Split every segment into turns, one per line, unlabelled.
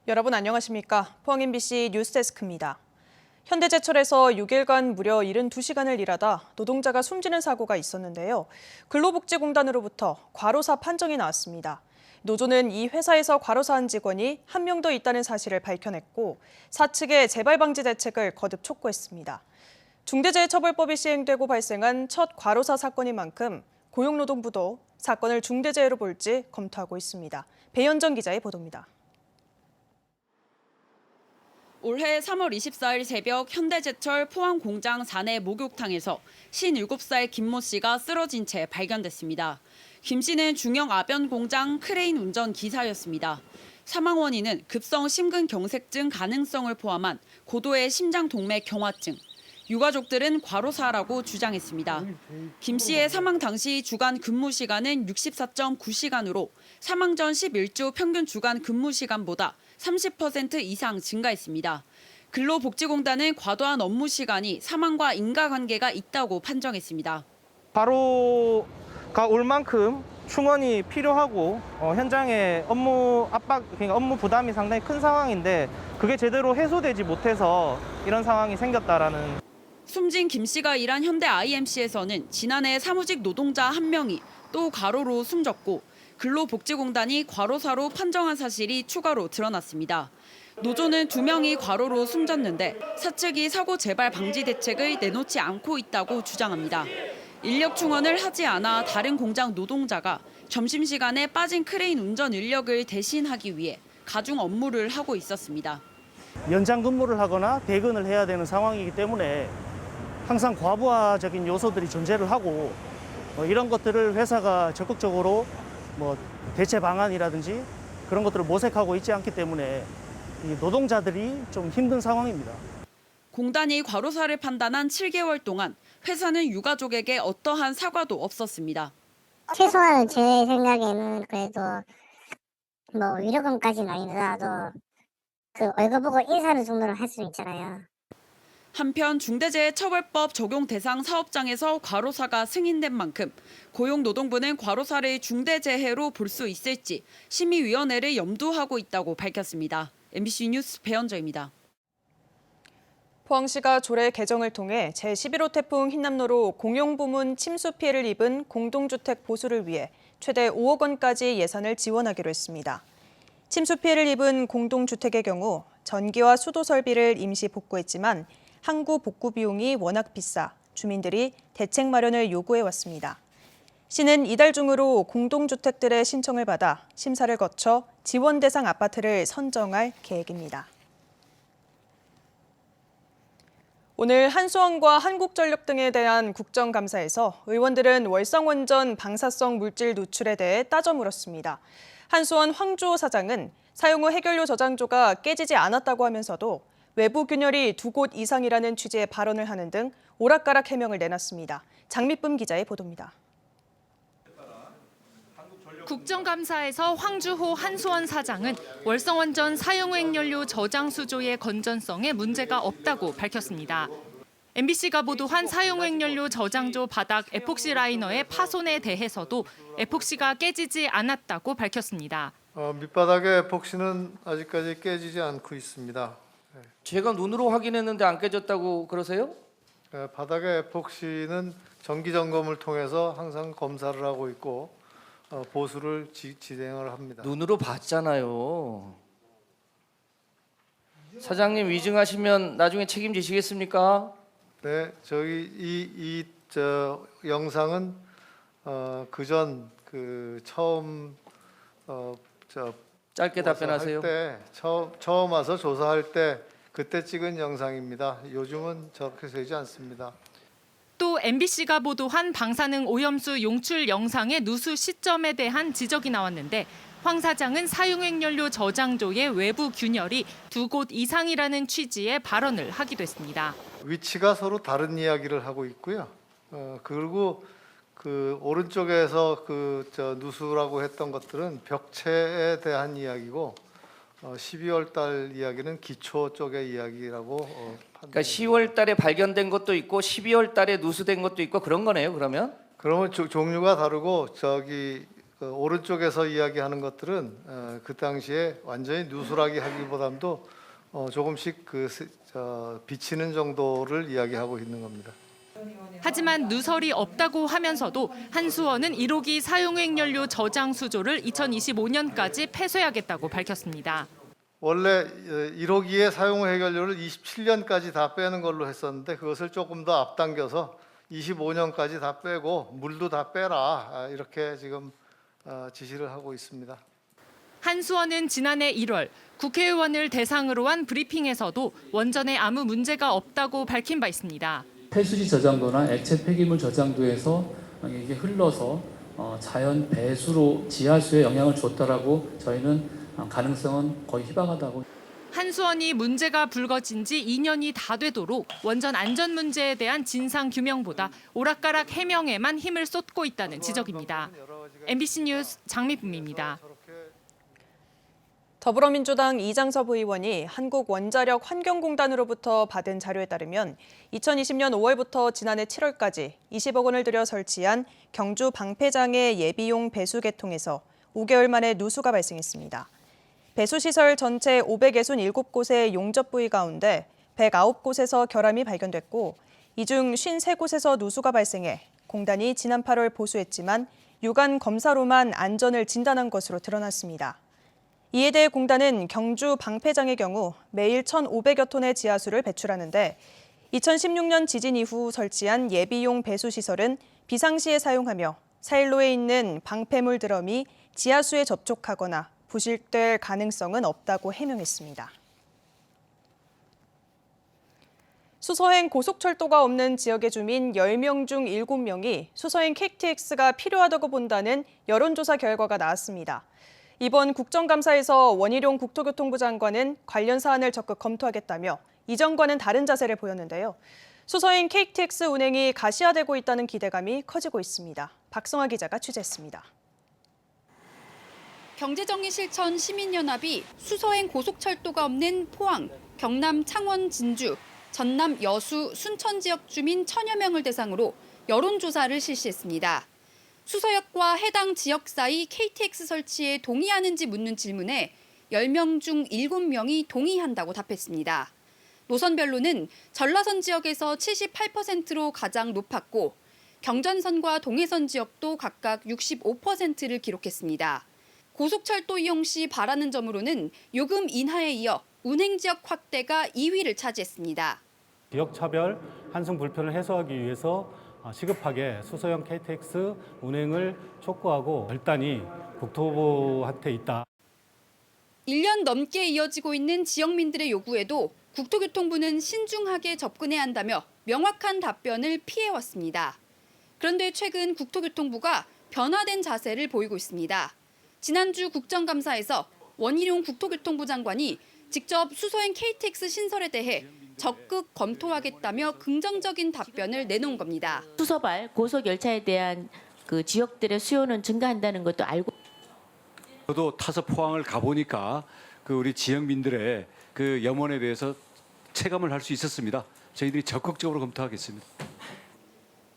여러분 안녕하십니까? 포항 MBC 뉴스데스크입니다. 현대제철에서 6일간 무려 72시간을 일하다 노동자가 숨지는 사고가 있었는데요. 근로복지공단으로부터 과로사 판정이 나왔습니다. 노조는 이 회사에서 과로사한 직원이 한 명 더 있다는 사실을 밝혀냈고 사측의 재발방지 대책을 거듭 촉구했습니다. 중대재해처벌법이 시행되고 발생한 첫 과로사 사건인 만큼 고용노동부도 사건을 중대재해로 볼지 검토하고 있습니다. 배현정 기자의 보도입니다.
올해 3월 24일 새벽 현대제철 포항 공장 사내 목욕탕에서 57살 김모 씨가 쓰러진 채 발견됐습니다. 김 씨는 중형 아변 공장 크레인 운전 기사였습니다. 사망 원인은 급성 심근경색증 가능성을 포함한 고도의 심장동맥 경화증. 유가족들은 과로사라고 주장했습니다. 김 씨의 사망 당시 주간 근무 시간은 64.9시간으로 사망 전 11주 평균 주간 근무 시간보다 30% 이상 증가했습니다. 근로복지공단은 과도한 업무 시간이 사망과 인과관계가 있다고 판정했습니다.
과로가 올 만큼 충원이 필요하고 현장에 업무 압박, 그러니까 업무 부담이 상당히 큰 상황인데 그게 제대로 해소되지 못해서 이런 상황이 생겼다라는.
숨진 김 씨가 일한 현대 IMC에서는 지난해 사무직 노동자 1명이 또 과로로 숨졌고 근로복지공단이 과로사로 판정한 사실이 추가로 드러났습니다. 노조는 2명이 과로로 숨졌는데 사측이 사고 재발 방지 대책을 내놓지 않고 있다고 주장합니다. 인력 충원을 하지 않아 다른 공장 노동자가 점심시간에 빠진 크레인 운전 인력을 대신하기 위해 가중 업무를 하고 있었습니다.
연장 근무를 하거나 대근을 해야 되는 상황이기 때문에 항상 과부하적인 요소들이 존재를 하고 이런 것들을 회사가 적극적으로 대체 방안이라든지 그런 것들을 모색하고 있지 않기 때문에 이 노동자들이 좀 힘든 상황입니다.
공단이 과로사를 판단한 7개월 동안 회사는 유가족에게 어떠한 사과도 없었습니다.
최소한 제 생각에는 그래도 위로금까지는 아니더라도 그 얼굴 보고 인사하는 정도는 할 수 있잖아요.
한편 중대재해처벌법 적용 대상 사업장에서 과로사가 승인된 만큼 고용노동부는 과로사를 중대재해로 볼 수 있을지 심의위원회를 염두하고 있다고 밝혔습니다. MBC 뉴스 배현정입니다.
포항시가 조례 개정을 통해 제11호 태풍 흰남노로 공용부문 침수 피해를 입은 공동주택 보수를 위해 최대 5억 원까지 예산을 지원하기로 했습니다. 침수 피해를 입은 공동주택의 경우 전기와 수도 설비를 임시 복구했지만 항구 복구 비용이 워낙 비싸 주민들이 대책 마련을 요구해왔습니다. 시는 이달 중으로 공동주택들의 신청을 받아 심사를 거쳐 지원 대상 아파트를 선정할 계획입니다. 오늘 한수원과 한국전력 등에 대한 국정감사에서 의원들은 월성원전 방사성 물질 누출에 대해 따져 물었습니다. 한수원 황주호 사장은 사용 후 해결료 저장조가 깨지지 않았다고 하면서도 외부 균열이 2곳 이상이라는 취지의 발언을 하는 등 오락가락 해명을 내놨습니다. 장미쁨 기자의 보도입니다.
국정감사에서 황주호 한수원 사장은 월성원전 사용 후 핵연료 저장 수조의 건전성에 문제가 없다고 밝혔습니다. MBC가 보도한 사용 후 핵연료 저장조 바닥 에폭시 라이너의 파손에 대해서도 에폭시가 깨지지 않았다고 밝혔습니다.
밑바닥의 에폭시는 아직까지 깨지지 않고 있습니다.
제가 눈으로 확인했는데 안 깨졌다고 그러세요?
바닥의 에폭시는 정기 점검을 통해서 항상 검사를 하고 있고 보수를 진행을 합니다.
눈으로 봤잖아요. 사장님 위증하시면 나중에 책임지시겠습니까?
네, 저희 이 영상은 그전 처음
짧게 답변하세요.
처음 와서 조사할 때 그때 찍은 영상입니다. 요즘은 저렇게 되지 않습니다.
또 MBC가 보도한 방사능 오염수 용출 영상의 누수 시점에 대한 지적이 나왔는데 황 사장은 사용 핵연료 저장조의 외부 균열이 2곳 이상이라는 취지의 발언을 하기도 했습니다.
위치가 서로 다른 이야기를 하고 있고요. 그리고 그 오른쪽에서 누수라고 했던 것들은 벽체에 대한 이야기고 12월 달 이야기는 기초 쪽의 이야기라고
그러니까 10월 달에 발견된 것도 있고 12월 달에 누수된 것도 있고 그런 거네요, 그러면?
그러면 종류가 다르고 그 오른쪽에서 이야기하는 것들은 그 당시에 완전히 누수라기 하기보다도 조금씩 비치는 정도를 이야기하고 있는 겁니다.
하지만 누설이 없다고 하면서도 한수원은 1호기 사용액연료 저장 수조를 2025년까지 폐쇄하겠다고 밝혔습니다.
원래 1호기의 사용 해결료를 27년까지 다 빼는 걸로 했었는데 그것을 조금 더 앞당겨서 25년까지 다 빼고 물도 다 빼라 이렇게 지금 지시를 하고 있습니다.
한수원은 지난해 1월 국회의원을 대상으로 한 브리핑에서도 원전에 아무 문제가 없다고 밝힌 바 있습니다.
폐수지 저장도나 액체 폐기물 저장도에서 이게 흘러서 자연 배수로 지하수에 영향을 줬다라고 저희는 가능성은 거의 희박하다고.
한수원이 문제가 불거진 지 2년이 다 되도록 원전 안전 문제에 대한 진상 규명보다 오락가락 해명에만 힘을 쏟고 있다는 지적입니다. MBC 뉴스 장미쁨입니다.
더불어민주당 이장섭 의원이 한국원자력환경공단으로부터 받은 자료에 따르면 2020년 5월부터 지난해 7월까지 20억 원을 들여 설치한 경주 방패장의 예비용 배수계통에서 5개월 만에 누수가 발생했습니다. 배수시설 전체 567곳의 용접 부위 가운데 109곳에서 결함이 발견됐고 이 중 53곳에서 누수가 발생해 공단이 지난 8월 보수했지만 유관 검사로만 안전을 진단한 것으로 드러났습니다. 이에 대해 공단은 경주 방패장의 경우 매일 1,500여 톤의 지하수를 배출하는데 2016년 지진 이후 설치한 예비용 배수시설은 비상시에 사용하며 사일로에 있는 방패물 드럼이 지하수에 접촉하거나 부실될 가능성은 없다고 해명했습니다. 수서행 고속철도가 없는 지역의 주민 10명 중 7명이 수서행 KTX가 필요하다고 본다는 여론조사 결과가 나왔습니다. 이번 국정감사에서 원희룡 국토교통부 장관은 관련 사안을 적극 검토하겠다며 이전과는 다른 자세를 보였는데요. 수서행 KTX 운행이 가시화되고 있다는 기대감이 커지고 있습니다. 박성아 기자가 취재했습니다.
경제정의 실천 시민연합이 수서행 고속철도가 없는 포항, 경남 창원 진주, 전남 여수, 순천 지역 주민 1,000여 명을 대상으로 여론조사를 실시했습니다. 수서역과 해당 지역 사이 KTX 설치에 동의하는지 묻는 질문에 10명 중 7명이 동의한다고 답했습니다. 노선별로는 전라선 지역에서 78%로 가장 높았고 경전선과 동해선 지역도 각각 65%를 기록했습니다. 고속철도 이용 시 바라는 점으로는 요금 인하에 이어 운행 지역 확대가 2위를 차지했습니다.
지역차별 환승 불편을 해소하기 위해서 시급하게 수서형 KTX 운행을 촉구하고 결단이 국토부한테 있다.
1년 넘게 이어지고 있는 지역민들의 요구에도 국토교통부는 신중하게 접근해야 한다며 명확한 답변을 피해왔습니다. 그런데 최근 국토교통부가 변화된 자세를 보이고 있습니다. 지난주 국정감사에서 원희룡 국토교통부 장관이 직접 수서행 KTX 신설에 대해 적극 검토하겠다며 긍정적인 답변을 내놓은 겁니다.
수서발 고속열차에 대한 그 지역들의 수요는 증가한다는 것도 알고.
저도 타서 포항을 가보니까 우리 지역민들의 그 염원에 대해서 체감을 할 수 있었습니다. 저희들이 적극적으로 검토하겠습니다.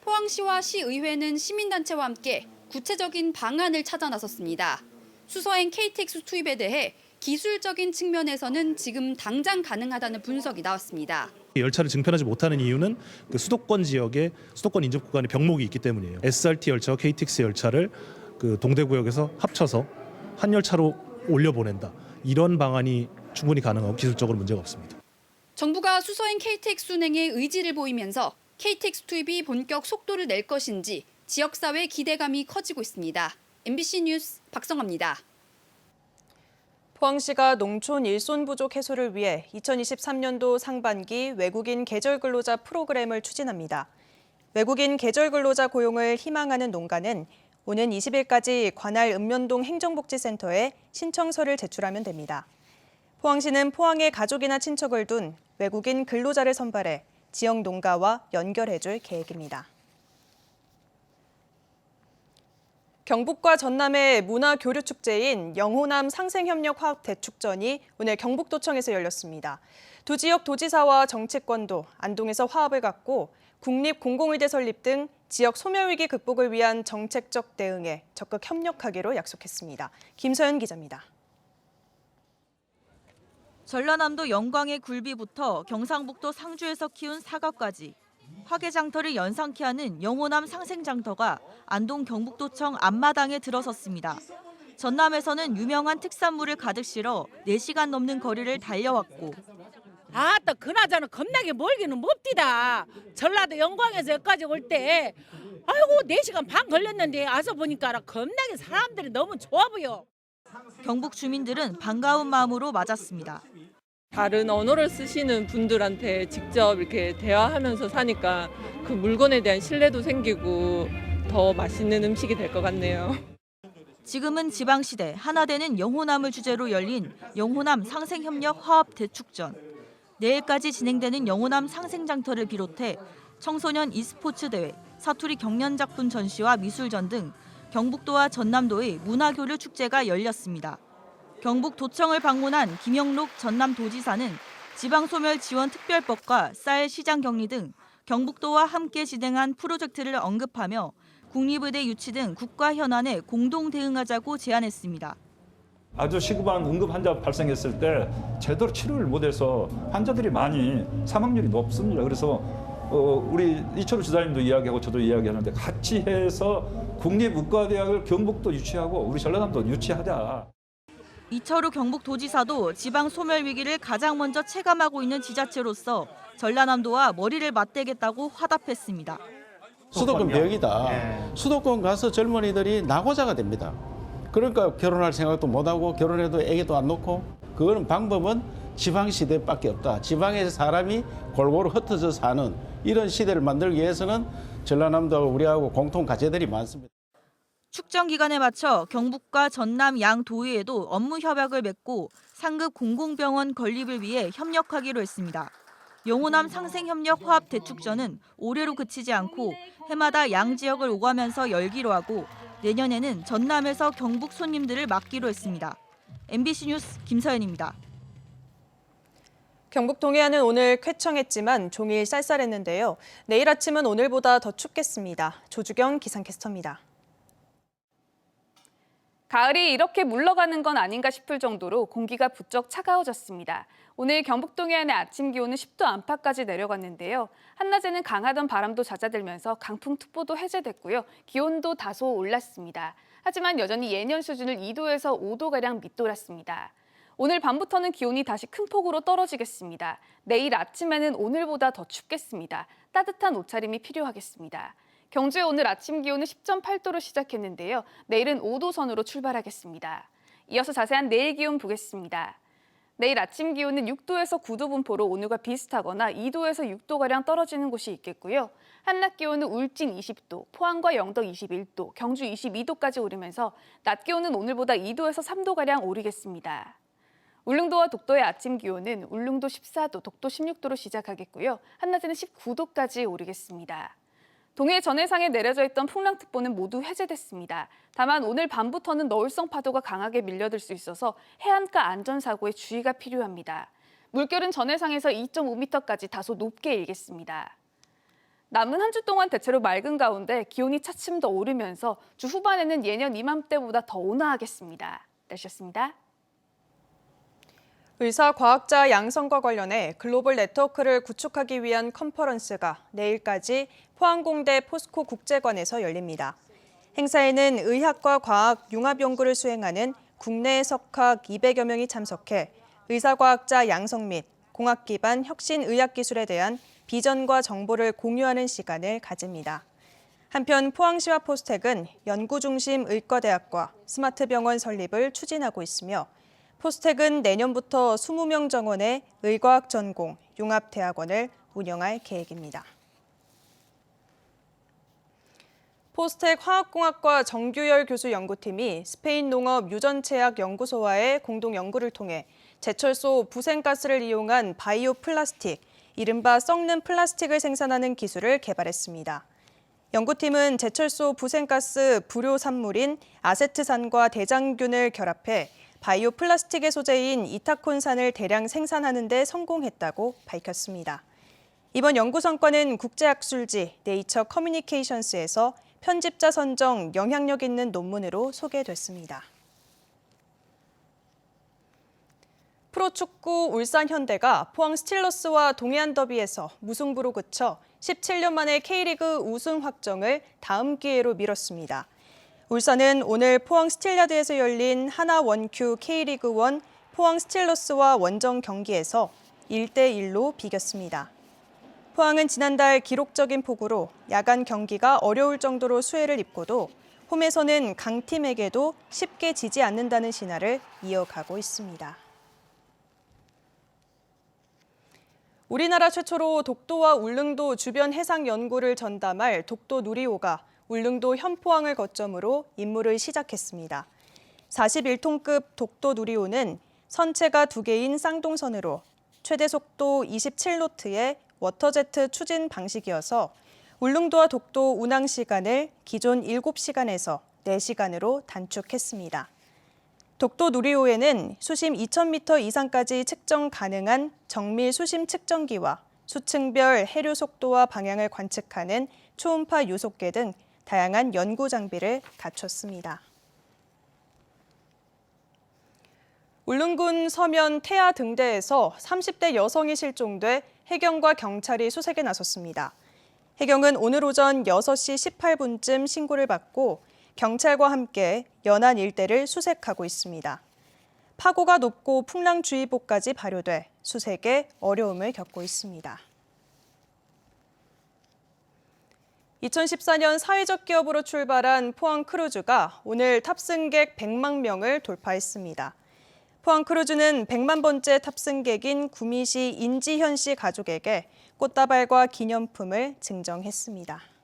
포항시와 시의회는 시민단체와 함께 구체적인 방안을 찾아 나섰습니다. 수서행 KTX 투입에 대해 기술적인 측면에서는 지금 당장 가능하다는 분석이 나왔습니다.
열차를 증편하지 못하는 이유는 그 수도권 지역에 수도권 인접 구간에 병목이 있기 때문이에요. SRT 열차와 KTX 열차를 그 동대구역에서 합쳐서 한 열차로 올려보낸다. 이런 방안이 충분히 가능하고 기술적으로 문제가 없습니다.
정부가 수서행 KTX 운행에 의지를 보이면서 KTX 투입이 본격 속도를 낼 것인지 지역사회 기대감이 커지고 있습니다. MBC 뉴스 박성아입니다.
포항시가 농촌 일손 부족 해소를 위해 2023년도 상반기 외국인 계절 근로자 프로그램을 추진합니다. 외국인 계절 근로자 고용을 희망하는 농가는 오는 20일까지 관할 읍면동 행정복지센터에 신청서를 제출하면 됩니다. 포항시는 포항에 가족이나 친척을 둔 외국인 근로자를 선발해 지역 농가와 연결해줄 계획입니다. 경북과 전남의 문화교류축제인 영호남 상생협력화학대축전이 오늘 경북도청에서 열렸습니다. 두 지역 도지사와 정치권도 안동에서 화합을 갖고 국립공공의대 설립 등 지역 소멸위기 극복을 위한 정책적 대응에 적극 협력하기로 약속했습니다. 김서연 기자입니다.
전라남도 영광의 굴비부터 경상북도 상주에서 키운 사과까지 화개장터를 연상케 하는 영호남 상생장터가 안동 경북도청 앞마당에 들어섰습니다. 전남에서는 유명한 특산물을 가득 실어 4시간 넘는 거리를 달려왔고
아따 그나저나 겁나게 멀기는 몹디다. 전라도 영광에서 여기까지 올 때 아이고 4시간 반 걸렸는데 와서 보니까 겁나게 사람들이 너무 좋아 보여.
경북 주민들은 반가운 마음으로 맞았습니다.
다른 언어를 쓰시는 분들한테 직접 이렇게 대화하면서 사니까 그 물건에 대한 신뢰도 생기고 더 맛있는 음식이 될 것 같네요.
지금은 지방시대 하나 되는 영호남을 주제로 열린 영호남 상생협력 화합 대축전. 내일까지 진행되는 영호남 상생장터를 비롯해 청소년 e스포츠 대회, 사투리 경연작품 전시와 미술전 등 경북도와 전남도의 문화교류 축제가 열렸습니다. 경북도청을 방문한 김영록 전남도지사는 지방소멸지원특별법과 쌀 시장 격리 등 경북도와 함께 진행한 프로젝트를 언급하며 국립의대 유치 등 국가 현안에 공동 대응하자고 제안했습니다.
아주 시급한 응급 환자 발생했을 때 제대로 치료를 못해서 환자들이 많이 사망률이 높습니다. 그래서 우리 이철우 지사님도 이야기하고 저도 이야기하는데 같이 해서 국립의과대학을 경북도 유치하고 우리 전라남도 유치하자.
이철우 경북도지사도 지방 소멸 위기를 가장 먼저 체감하고 있는 지자체로서 전라남도와 머리를 맞대겠다고 화답했습니다.
수도권 병이다. 수도권 가서 젊은이들이 낙오자가 됩니다. 그러니까 결혼할 생각도 못하고 결혼해도 애기도 안 놓고 그거는 방법은 지방시대밖에 없다. 지방에서 사람이 골고루 흩어져 사는 이런 시대를 만들기 위해서는 전라남도하고 우리하고 공통 과제들이 많습니다.
축전 기간에 맞춰 경북과 전남 양 도의회도 업무 협약을 맺고 상급 공공병원 건립을 위해 협력하기로 했습니다. 영호남 상생협력 화합 대축전은 올해로 그치지 않고 해마다 양 지역을 오가면서 열기로 하고 내년에는 전남에서 경북 손님들을 맡기로 했습니다. MBC 뉴스 김서연입니다.
경북 동해안은 오늘 쾌청했지만 종일 쌀쌀했는데요. 내일 아침은 오늘보다 더 춥겠습니다. 조주경 기상캐스터입니다.
가을이 이렇게 물러가는 건 아닌가 싶을 정도로 공기가 부쩍 차가워졌습니다. 오늘 경북 동해안의 아침 기온은 10도 안팎까지 내려갔는데요. 한낮에는 강하던 바람도 잦아들면서 강풍특보도 해제됐고요. 기온도 다소 올랐습니다. 하지만 여전히 예년 수준을 2도에서 5도가량 밑돌았습니다. 오늘 밤부터는 기온이 다시 큰 폭으로 떨어지겠습니다. 내일 아침에는 오늘보다 더 춥겠습니다. 따뜻한 옷차림이 필요하겠습니다. 경주의 오늘 아침 기온은 10.8도로 시작했는데요. 내일은 5도 선으로 출발하겠습니다. 이어서 자세한 내일 기온 보겠습니다. 내일 아침 기온은 6도에서 9도 분포로 오늘과 비슷하거나 2도에서 6도가량 떨어지는 곳이 있겠고요. 한낮 기온은 울진 20도, 포항과 영덕 21도, 경주 22도까지 오르면서 낮 기온은 오늘보다 2도에서 3도가량 오르겠습니다. 울릉도와 독도의 아침 기온은 울릉도 14도, 독도 16도로 시작하겠고요. 한낮에는 19도까지 오르겠습니다. 동해 전해상에 내려져 있던 풍랑특보는 모두 해제됐습니다. 다만 오늘 밤부터는 너울성 파도가 강하게 밀려들 수 있어서 해안가 안전사고에 주의가 필요합니다. 물결은 전해상에서 2.5m까지 다소 높게 일겠습니다. 남은 한 주 동안 대체로 맑은 가운데 기온이 차츰 더 오르면서 주 후반에는 예년 이맘때보다 더 온화하겠습니다. 날씨였습니다.
의사 과학자 양성과 관련해 글로벌 네트워크를 구축하기 위한 컨퍼런스가 내일까지 포항공대 포스코 국제관에서 열립니다. 행사에는 의학과 과학 융합 연구를 수행하는 국내 석학 200여 명이 참석해 의사과학자 양성 및 공학 기반 혁신 의학 기술에 대한 비전과 정보를 공유하는 시간을 가집니다. 한편 포항시와 포스텍은 연구중심 의과대학과 스마트병원 설립을 추진하고 있으며 포스텍은 내년부터 20명 정원의 의과학 전공 융합대학원을 운영할 계획입니다. 포스텍 화학공학과 정규열 교수 연구팀이 스페인 농업 유전체약 연구소와의 공동 연구를 통해 제철소 부생가스를 이용한 바이오 플라스틱, 이른바 썩는 플라스틱을 생산하는 기술을 개발했습니다. 연구팀은 제철소 부생가스 불효 산물인 아세트산과 대장균을 결합해 바이오 플라스틱의 소재인 이타콘산을 대량 생산하는 데 성공했다고 밝혔습니다. 이번 연구 성과는 국제학술지 네이처 커뮤니케이션스에서 편집자 선정 영향력 있는 논문으로 소개됐습니다. 프로축구 울산 현대가 포항 스틸러스와 동해안 더비에서 무승부로 그쳐 17년 만에 K리그 우승 확정을 다음 기회로 미뤘습니다. 울산은 오늘 포항 스틸야드에서 열린 하나 원큐 K리그1 포항 스틸러스와 원정 경기에서 1대1로 비겼습니다. 포항은 지난달 기록적인 폭우로 야간 경기가 어려울 정도로 수혜를 입고도 홈에서는 강팀에게도 쉽게 지지 않는다는 신화를 이어가고 있습니다. 우리나라 최초로 독도와 울릉도 주변 해상 연구를 전담할 독도 누리호가 울릉도 현포항을 거점으로 임무를 시작했습니다. 41톤급 독도 누리호는 선체가 2개인 쌍동선으로 최대 속도 27노트의 워터제트 추진 방식이어서 울릉도와 독도 운항 시간을 기존 7시간에서 4시간으로 단축했습니다. 독도 누리호에는 수심 2,000m 이상까지 측정 가능한 정밀 수심 측정기와 수층별 해류 속도와 방향을 관측하는 초음파 유속계 등 다양한 연구 장비를 갖췄습니다. 울릉군 서면 태아 등대에서 30대 여성이 실종돼 해경과 경찰이 수색에 나섰습니다. 해경은 오늘 오전 6시 18분쯤 신고를 받고 경찰과 함께 연안 일대를 수색하고 있습니다. 파고가 높고 풍랑주의보까지 발효돼 수색에 어려움을 겪고 있습니다. 2014년 사회적 기업으로 출발한 포항 크루즈가 오늘 탑승객 100만 명을 돌파했습니다. 포항 크루즈는 100만 번째 탑승객인 구미시 인지현 씨 가족에게 꽃다발과 기념품을 증정했습니다.